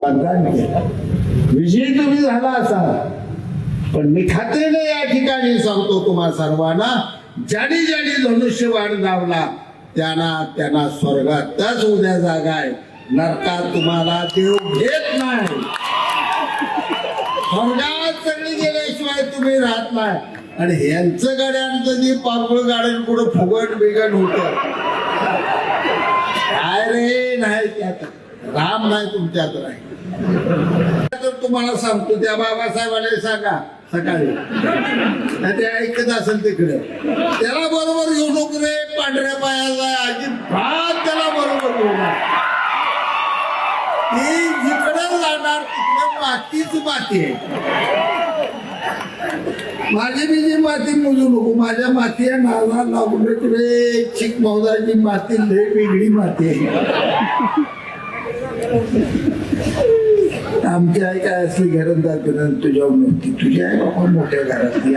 मतदान केलं, विजयी तुम्ही झाला असाल, पण मी खात्रीने या ठिकाणी सांगतो तुम्हा सर्वांना, ज्याने ज्याने धनुष्यबाण लावला त्यांना स्वर्गातच उद्या जागा आहे, नरकात तुम्हाला देव घेत नाही. स्वर्गात सगळी गेल्याशिवाय तुम्ही राहत नाही. आणि ह्यांचं गाड्यांचं जे पापळ गाड्यां पुढे फुगण बिगण होत काय रे, नाही त्यात राम नाही तुमच्यात नाही. तर तुम्हाला सांगतो, त्या बाबासाहेबांना सांगा सकाळी, ते ऐकत असेल तिकडे, त्याला बरोबर घेऊ नको रे पांढऱ्या पायाला, अजिबात त्याला बरोबर घेऊ नका. ती जिकडे जाणार तिकडे मातीच माती आहे. माझी बी जी माती मोजू नको, माझ्या माती आहे नाला लागून रे, चिक मौदाची माती लय वेगळी माती आहे. आमची आई काय असली घरंदाज तुझ्या नव्हती, तुझी आई बाबा मोठ्या घरातली.